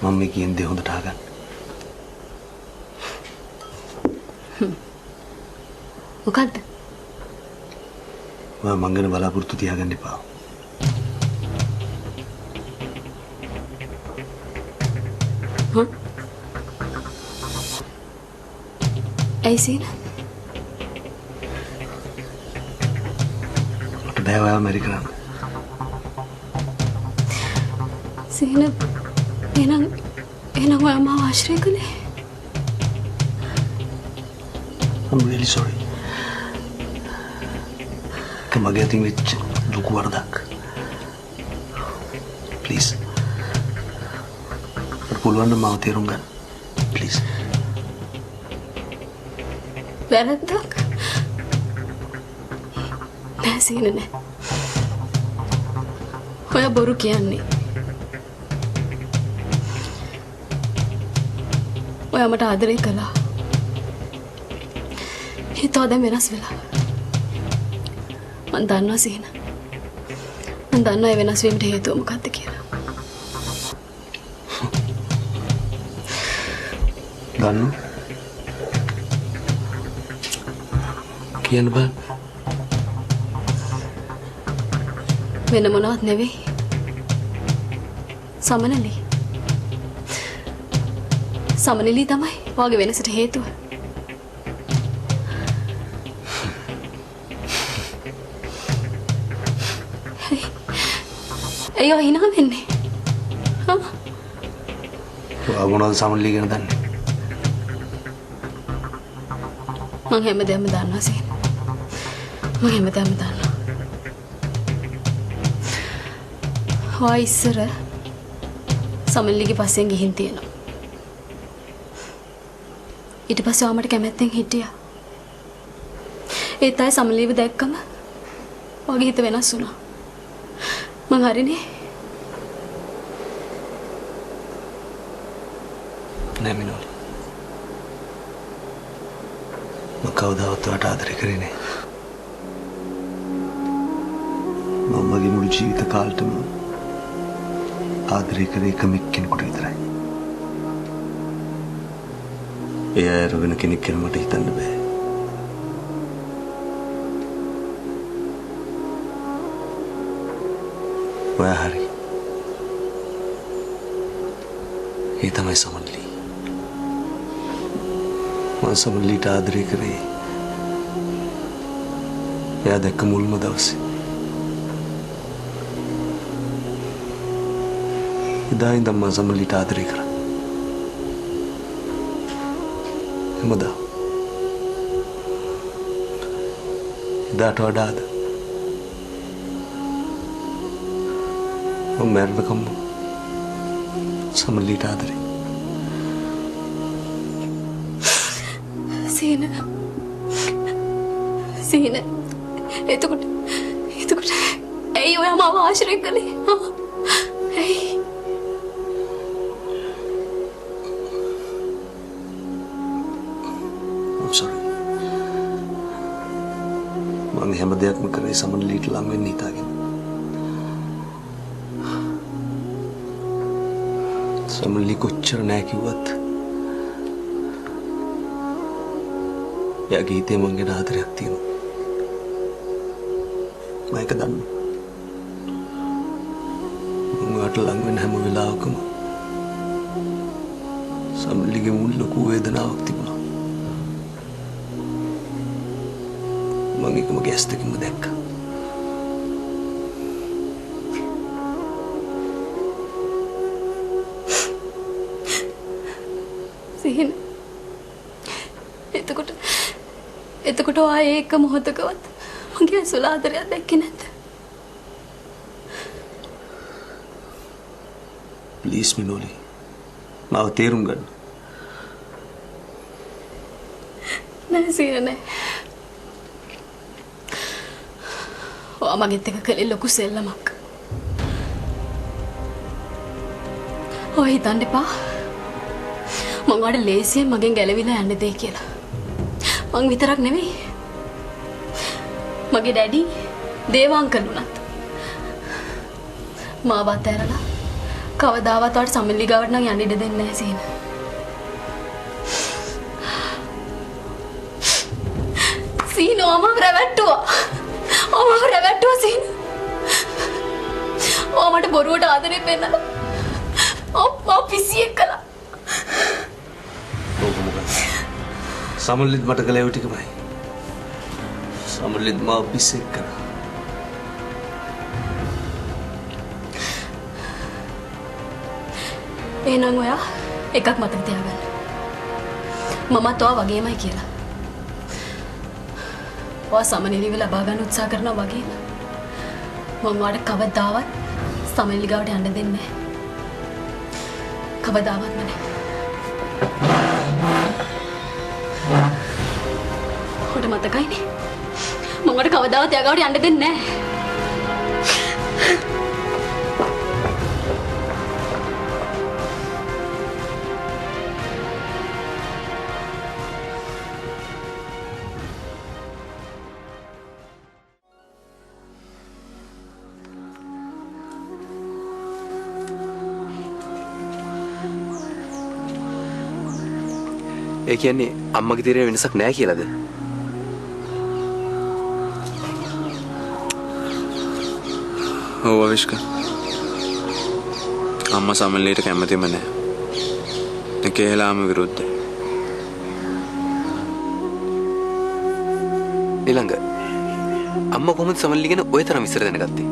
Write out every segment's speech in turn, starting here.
මම කියන දේ හොඳට අහගන්න. මොකද්ද? මම ගැන බලාපොරොත්තු තියාගන්න එපා. ඇයි සීන? මට බෑ ඔයාව මැරි කරන්න. සීන එහෙනම් ඔයා මාව ආශ්‍රය කළේ? I'm really sorry. මගේ අතින් වෙච්ච ලොකු වරදක්. Please. පුළුවන් නම් මාව තේරුම් ගන්න. Please. වැරද්දක්? නෑ සීන නෑ. ඔයා බොරු කියන්නේ. ඔයා මට ආදරේ කළා. හිතෝ දැන් වෙනස් වෙලා. මං දන්නවා සීන. මං දන්නවා ඒ වෙනස් වීමට හේතුව මොකක්ද කියලා. දන්නු? කියන්න බෑ. වෙන මොනවත් නෙවෙයි. සමනලි. සමනලි තමයි ඔයාගේ වෙනසට හේතුව. අයියෝ හිනා වෙන්නේ. ඔයා මොනවද සමනලි ගැන දන්නේ? මං හැමදේම දන්නවා සීන. මං හැමදේම දන්නවා. ඔයා ඉස්සර සමනලිගේ පස්සෙන් ගිහින් තියෙනවා. ඊට පස්සේ ඔයා මට කැමැත්තෙන් හිටියා. ඒත් ආයේ සමනලිව දැක්කම ඔයාගේ හිත වෙනස් වුණා. මං හරිනේ. නෑ මිනෝලි. මම කවදාවත් ඔයාට ආදරේ කරේ නෑ. මම මගේ මුළු ජීවිත කාලෙටම ආදරේ කරේ එකම එක්කෙනෙකුට විතරයි. ඒ අය වෙන කෙනෙක් කියලා මට හිතන්න බෑ. ඔයා හරි. ඒ තමයි සමනලි. මම සමනලිට ආදරේ කරේ. එයා දැක්ක මුල්ම දවසේ. එදා ඉඳන් මම සමනලිට ආදරේ කරා. හැමදා. එදාට වඩාද මම මැරෙනකම් සමනලිට ආදරේ. සීන එතකොට ඇයි ඔයා මාව ආශ්‍රය කළේ? ඇයි? I'm sorry. මම හැම දෙයක්ම කරේ සමනලිට ළඟ වෙන්න හිතාගෙන. සමනලි කොච්චර නෑ කිව්වත් එයාගේ හිතේ මං ගැන ආදරයක් තියෙනවා. මම ඒක දන්නවා. මම ඔයාට ළඟ වෙන හැම වෙලාවකම සමනලිගේ මුල් ලොකු වේදනාවක් තිබුණා. මම ඒක මගේ ඇස් දෙකෙන්ම දැක්කා. සීන එතකොට ආයේ එක මොහොතකවත් මගේ ඇසුල ආදරයක් දැක්කේ නැද්ද? ප්ලීස් මිනෝලි. මාව තේරුම් ගන්න. නෑ සීන නෑ. ඔයා මගෙත් එක්ක කළේ ලොකු සෙල්ලමක්. ඔය හිතන්න එපා. මං ඔයාට ලේසියෙන් මගෙන් ගැලවිලා යන්න දෙයි කියලා. මං විතරක් නෙවෙයි. මගේ ඩැඩි දේවාංකල් උනත් මාව අතහැරලා කවදාවත් වට සමල්ලි ගාවට නම් යන්න ඉඩ දෙන්නේ නැහැ සීන. සීන ඔමව රැවට්ටුවා. ඔමව රැවට්ටුවා සීන. ඔමට බොරුවට ආදරේ පෙන්නලා. ඔප්පා පිසියෙක් කළා. ඕක මොකක්ද? සමල්ලිත් මට කළ ඒව ටිකමයි. සමල්ලිත් මාව පිස්සෙක් කරා. එහෙනම් ඔයා එකක් මතක තියාගන්න. මමත් ඔයා වගේමයි කියලා. ඔයා සමනලිව ලබා ගන්න උත්සාහ කරනවා වගේම මම ඔයාට කවදාවත් සමනලි ගාවට යන්න දෙන්නේ නැහැ. කවදාවත්ම නැහැ. ඔයාට මතකයිනේ. මම ඔයාට කවදාවත් එයා ගාවට යන්න දෙන්නේ නැහැ. ඒ කියන්නේ අම්මගේ තීරණය වෙනසක් නැහැ කියලාද? ඔව් අවිෂ්ක. අම්මා සමල්ලියට කැමතිම නැහැ. ඒකේලාම විරුද්ධයි. ඊළඟ අම්මා කොහොමද සමල්ලි ගැන ඔය තරම් විස්තර දැනගත්තේ?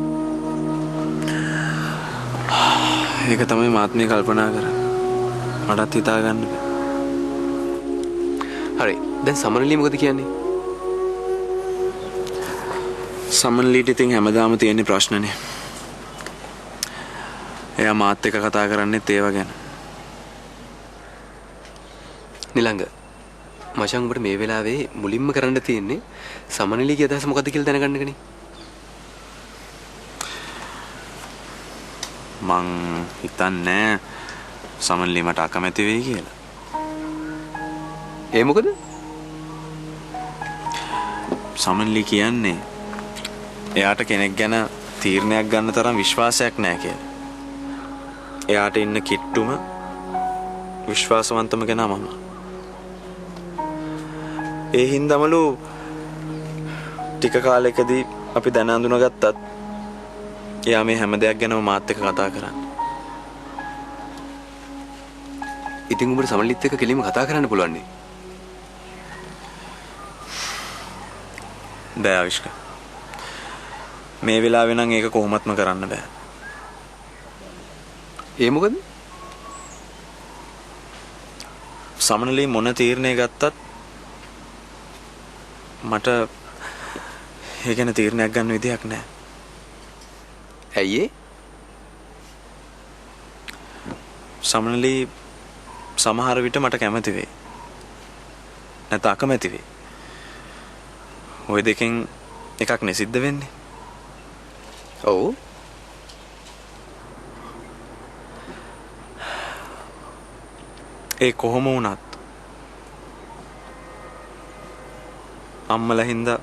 ඒක තමයි මාත් මේ කල්පනා කරන්නේ. මටත් හිතා ගන්න බෑ. හරි. දැන් සමනලි මොකද කියන්නේ? සමන්ලිට ඉතින් හැමදාම තියෙන ප්‍රශ්නනේ. එයා මාත් එක්ක කතා කරන්නේත් ඒව ගැන. ඊළඟ මචං උඹට මේ වෙලාවේ මුලින්ම කරන්න තියෙන්නේ සමනලිගේ අදහස මොකද්ද කියලා දැනගන්න එකනේ. මං හිතන්නේ සමන්ලි මට අකමැති වෙයි කියලා. ඒ මොකද? සමන්ලි කියන්නේ එයාට කෙනෙක් ගැන තීරණයක් ගන්න තරම් විශ්වාසයක් නැහැ කියලා. එයාට ඉන්න කිට්ටුම විශ්වාසවන්තම කෙනා මම. ඒ හින්දාමලු ටික කාලයකදී අපි දැන අඳුනගත්තත් එයා මේ හැම දෙයක් ගැනම මාත් එක්ක කතා කරන්නේ. ඉතින් උඹට සමනලිත් එක්ක කෙලින්ම කතා කරන්න පුළුවන් නේ. බෑ අවිෂ්ක. මේ වෙලාවේ නම් ඒක කොහොමත්ම කරන්න බෑ. ඒ මොකද? සමනලි මොන තීරණය ගත්තත් මට ඒ ගැන තීරණයක් ගන්න විදියක් නැහැ. ඇයි ඒ? සමනලි සමහර විට මට කැමති වෙයි. නැත්නම් අකමැති වෙයි. ওই දෙකෙන් එකක් නේ සිද්ධ වෙන්නේ. ඔව්. ඒ කොහොම වුණත් අම්මලා හින්දා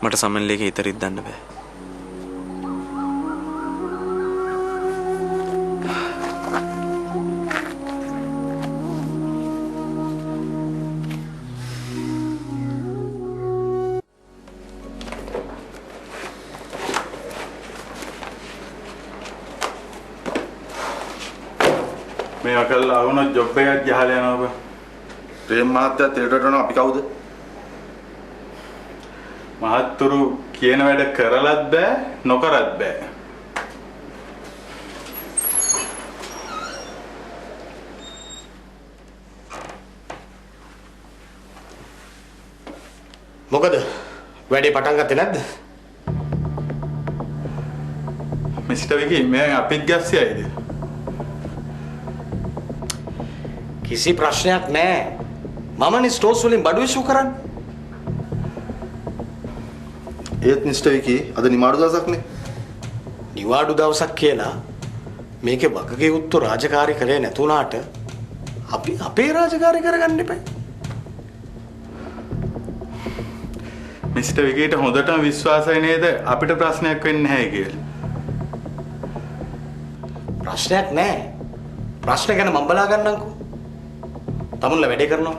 මට සමනලිගේ හිත රිද්දන්න බෑ. මේ අකල්ලා වුණා ජොබ් එකක් ගහලා යනවා බා. ප්‍රේම මහත්තයා තේරෙට යනවා අපි කවුද? මහත්තුරු කියන වැඩ කරලත් බෑ නොකරත් බෑ. මොකද වැඩේ පටන් ගත්තේ නැද්ද? මිස්ටර් විකි මම අපිත් ගැස්සෙයිද? කිසි ප්‍රශ්නයක් නැහැ. මමනේ ස්ටෝර්ස් වලින් බඩු ඉෂු කරන්නේ. ඒත් මිස්ටර් විකි අද නිමාඩු දවසක්නේ. නිවාඩු දවසක් කියලා මේකේ වගකී යුතු රාජකාරී කරේ නැතුණාට අපි අපේ රාජකාරී කරගන්න එපා. මිස්ටර් විකිට හොඳටම විශ්වාසයි නේද අපිට ප්‍රශ්නයක් වෙන්නේ නැහැ කියලා. ප්‍රශ්නයක් නෑ. ප්‍රශ්න ගැන මම බලා ගන්නම්කෝ. තමුන්ලා වැඩේ කරනවා.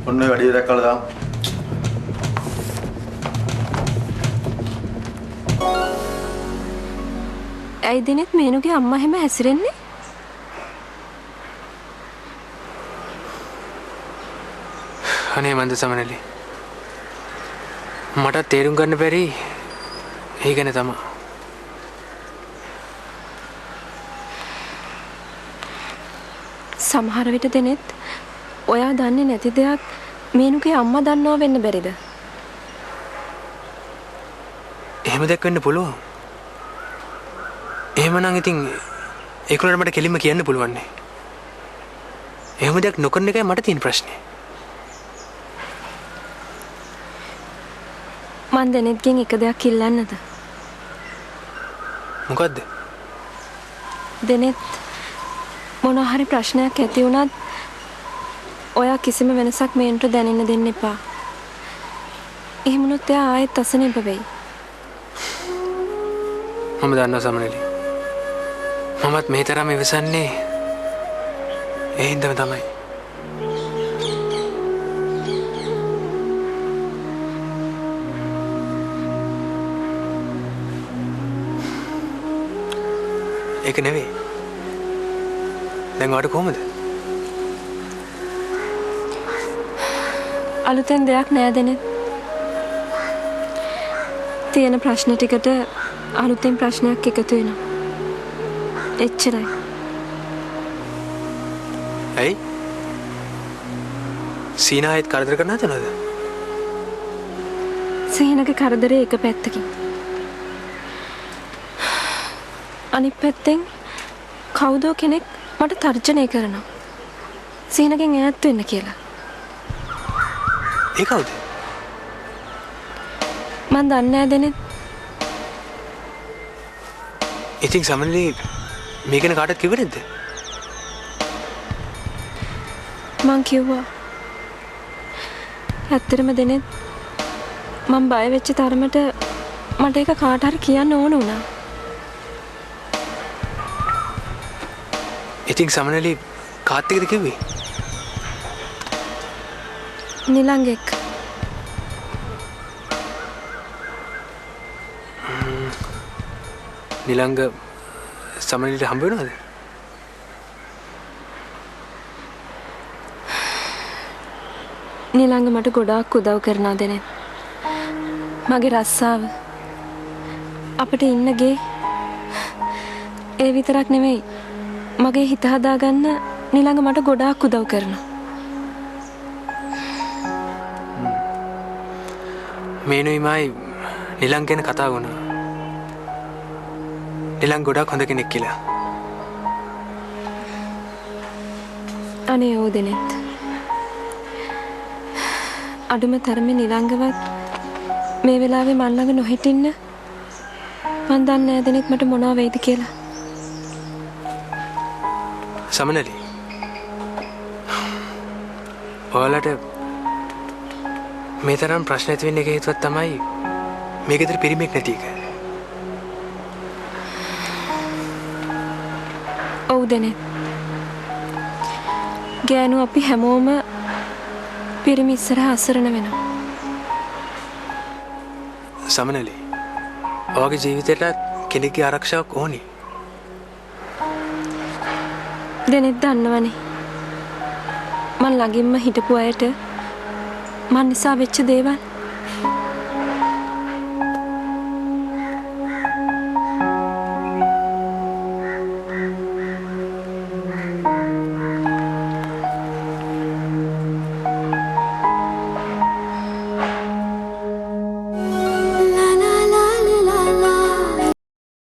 ඔන්න ඔය වැඩේ දැක්කලා දාමු. ඇයි දිනෙත් මේනුගේ අම්මා හැම හැසිරෙන්නේ? අනේ මන්ද සමනලි. මට තේරුම් ගන්න බැරි ඒ ගැන තමයි. සමහර විට දිනෙත් ඔයා දන්නේ නැති දෙයක් මේනුගේ අම්මා දන්නවා වෙන්න බැරිද? එහෙම දෙයක් වෙන්න පුළුවන්. එහෙමනම් ඉතින් ඒකලට මට කෙලින්ම කියන්න පුළුවන් නේ. එහෙම දෙයක් නොකරන එකයි මට තියෙන ප්‍රශ්නේ. මං දෙනෙත්ගෙන් එක දෙයක් ඉල්ලන්නද? මොකද්ද? දෙනෙත් මොනවා හරි ප්‍රශ්නයක් ඇති වුණත් ඔයා කිසිම වෙනසක් මේන්ට දැනෙන්න දෙන්න එපා. එහෙම වුණොත් එයා ආයෙත් අසනීප වෙයි. මම දන්නවා සමනලි. මමත් මේ තරම් ඉවසන්නේ ඒ හින්දාම තමයි. ඒක නෙවෙයි. දැන් ඔයාට කොහමද? අලුතෙන් දෙයක් නෑ දෙනෙත්. තියෙන ප්‍රශ්න ටිකට අලුතෙන් ප්‍රශ්නයක් එකතු වෙනවා. එච්චරයි. ඇයි? සීනායත් කරදර කරන්න හදනවද? සීනගේ කරදරේ එක පැත්තකින්. අනිත් පැත්තෙන් කවුදෝ කෙනෙක් මට තර්ජනය කරනවා. සීනගෙන් ඈත් වෙන්න කියලා. ඒ කවුද? මන් දන්නේ නෑ දෙනෙත්. ඉතින් සමනලි මේ ගැන කාටවත් කිව්වේ නැද්ද? මං කිව්වා. ඇත්තටම දෙනෙත් මං බය වෙච්ච තරමට මට ඒක කාට හරි කියන්න ඕන වුණා. ඉතින් සමනලි කාත් එක්කද කිව්වේ? නිලංගෙක්. නිලංග සමනලිට හම්බ වෙනවද? නිලංග මට ගොඩාක් උදව් කරනවා දෙනෙත්. මගේ රස්සාව අපිට ඉන්න ගේ ඒ විතරක් නෙමෙයි මගේ හිත හදාගන්න නිලංග මට ගොඩාක් උදව් කරනවා. මේනුයිමයි නිලංග ගැන කතා වුණා. නිලංග ගොඩාක් හොඳ කෙනෙක් කියලා. අනේ ඕ දෙනෙත්. අඩුම තරමේ නිලංගවත් මේ වෙලාවේ මන් ළඟ නොහිටින්න මන් දන්නේ නැහැ දෙනෙත් මට මොනවා වෙයිද කියලා. සමනලි ඔයාලට මේ තරම් ප්‍රශ්න ඇති වෙන්න එක හේතුවක් තමයි මේ ගෙදර පිරිමික් නැති එක. ඔව් දෙනෙත්. ගෑනු අපි හැමෝම පිරිමි ඉස්සරහ අසරණ වෙනවා. සමනලි ඔයාගේ ජීවිතේට කෙනෙක්ගේ ආරක්ෂාවක් ඕනේ. දෙනෙත් දන්නවනේ මං ළඟින්ම හිටපු අයට මං නිසා වෙච්ච දේවල්